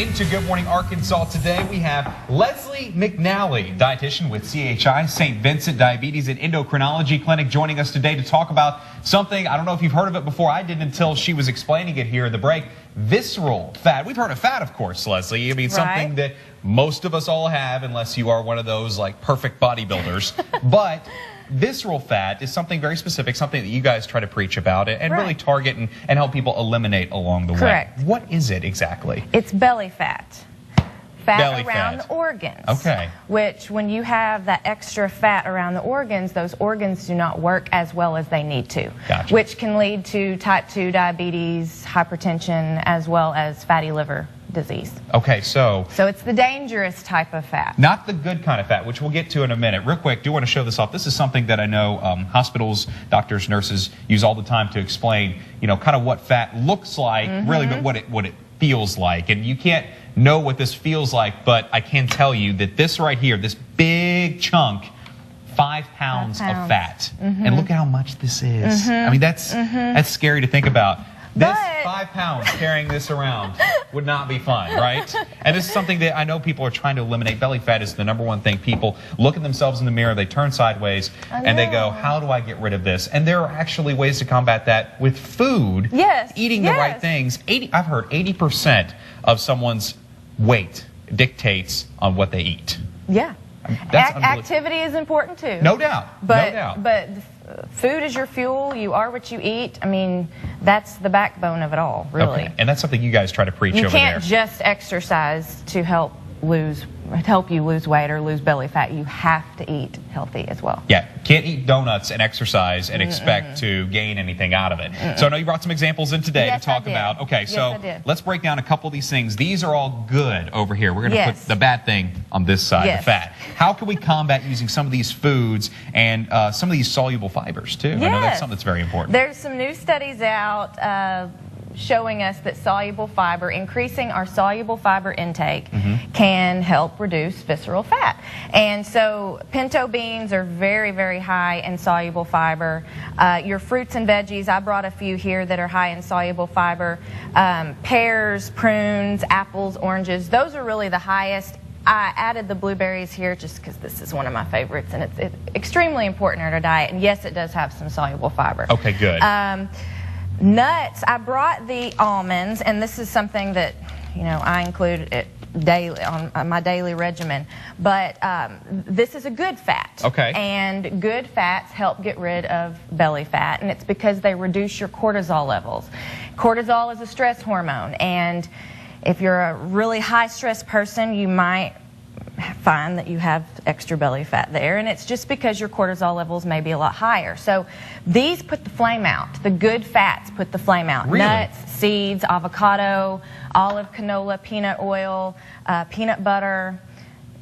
into Good Morning Arkansas. Today we have Leslie McNally, dietitian with CHI, St. Vincent Diabetes and Endocrinology Clinic, joining us today to talk about something, I don't know if you've heard of it before, I didn't until she was explaining it here at the break, visceral fat. We've heard of fat, of course, Leslie. I mean, something that most of us all have, unless you are one of those like perfect bodybuilders. But visceral fat is something very specific, something that you guys try to preach about and really target and help people eliminate along the way. What is it exactly? It's belly fat. Fat around the organs. Okay. Which, when you have that extra fat around the organs, those organs do not work as well as they need to. Gotcha. Which can lead to type 2 diabetes, hypertension, as well as fatty liver disease. Okay, so it's the dangerous type of fat. Not the good kind of fat, which we'll get to in a minute. Real quick, do want to show this off. This is something that I know hospitals, doctors, nurses use all the time to explain, you know, kind of what fat looks like, really, but what it feels like. And you can't know what this feels like, but I can tell you that this right here, this big chunk, 5 pounds of fat. And look at how much this is. I mean, that's scary to think about. This 5 pounds carrying this around would not be fun, right? And this is something that I know people are trying to eliminate. Belly fat is the #1 thing. People look at themselves in the mirror, they turn sideways, and they go, how do I get rid of this? And there are actually ways to combat that with food. Eating the right things. I've heard 80% of someone's weight dictates on what they eat. Activity is important too. No doubt. But food is your fuel. You are what you eat. I mean, that's the backbone of it all, really. Okay. And that's something you guys try to preach over there. You can't just exercise to help you lose weight or lose belly fat. You have to eat healthy as well. Yeah, can't eat donuts and exercise and expect to gain anything out of it. So I know you brought some examples in today to talk about. Okay, so let's break down a couple of these things. These are all good over here. We're going to put the bad thing on this side, the fat. How can we combat using some of these foods and some of these soluble fibers too? I know that's something that's very important. There's some new studies out showing us that soluble fiber, increasing our soluble fiber intake, can help reduce visceral fat. And so pinto beans are very, very high in soluble fiber. Your fruits and veggies, I brought a few here that are high in soluble fiber. Pears, prunes, apples, oranges, those are really the highest. I added the blueberries here just because this is one of my favorites, and it's extremely important in our diet. And yes, it does have some soluble fiber. Okay, good. Nuts, I brought the almonds, and this is something that, you know, I include it daily on my daily regimen, but this is a good fat. Okay. And good fats help get rid of belly fat, and it's because they reduce your cortisol levels. Cortisol is a stress hormone, and if you're a really high stress person, you might find that you have extra belly fat there, and it's just because your cortisol levels may be a lot higher. So these put the flame out. The good fats put the flame out. Really? Nuts, seeds, avocado, olive, canola, peanut oil, peanut butter.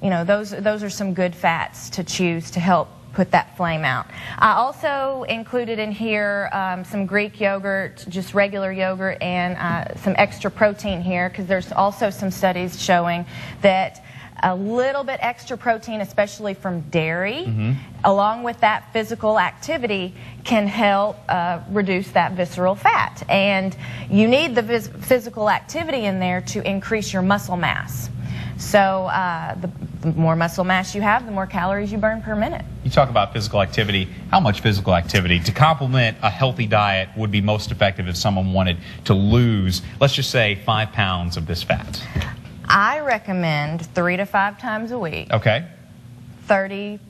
You know, those are some good fats to choose to help put that flame out. I also included in here some Greek yogurt, just regular yogurt, and some extra protein here, because there's also some studies showing that a little bit extra protein, especially from dairy, along with that physical activity, can help reduce that visceral fat. And you need the physical activity in there to increase your muscle mass. So the more muscle mass you have, the more calories you burn per minute. You talk about physical activity. How much physical activity to complement a healthy diet would be most effective if someone wanted to lose, let's just say, 5 pounds of this fat? I recommend 3 to 5 times a week. Okay. 30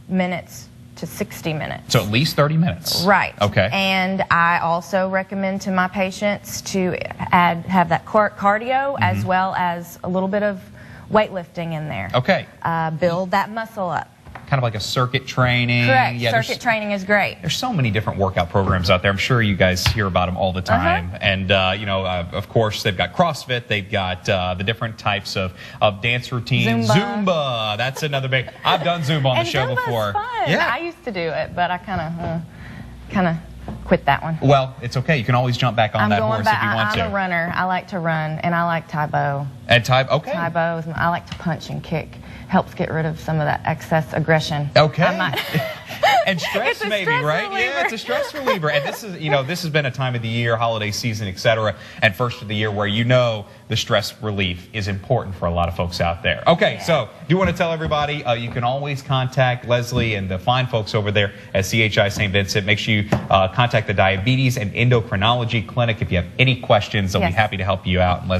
minutes to 60 minutes. So at least 30 minutes. Right. Okay. And I also recommend to my patients to have that cardio as well as a little bit of weightlifting in there. Okay. Build that muscle up. Kind of like a circuit training. Correct. Circuit training is great. There's so many different workout programs out there. I'm sure you guys hear about them all the time. And, you know, of course, they've got CrossFit. They've got the different types of dance routines. Zumba. That's another big. I've done Zumba on the show before. Fun. Yeah. I used to do it, but I kind of quit that one. Well, it's okay. You can always jump back on that horse if you want to. I'm a runner. I like to run, and I like Tae-Bo. And okay. Tae-Bo, I like to punch and kick. Helps get rid of some of that excess aggression. Okay. And stress, It's a maybe, stress right? reliever. Yeah, it's a stress reliever. And this is, this has been a time of the year, holiday season, etc., and first of the year where the stress relief is important for a lot of folks out there. Okay, so do want to tell everybody you can always contact Leslie and the fine folks over there at CHI St. Vincent. Make sure you contact the Diabetes and Endocrinology Clinic if you have any questions. They'll be happy to help you out. And Leslie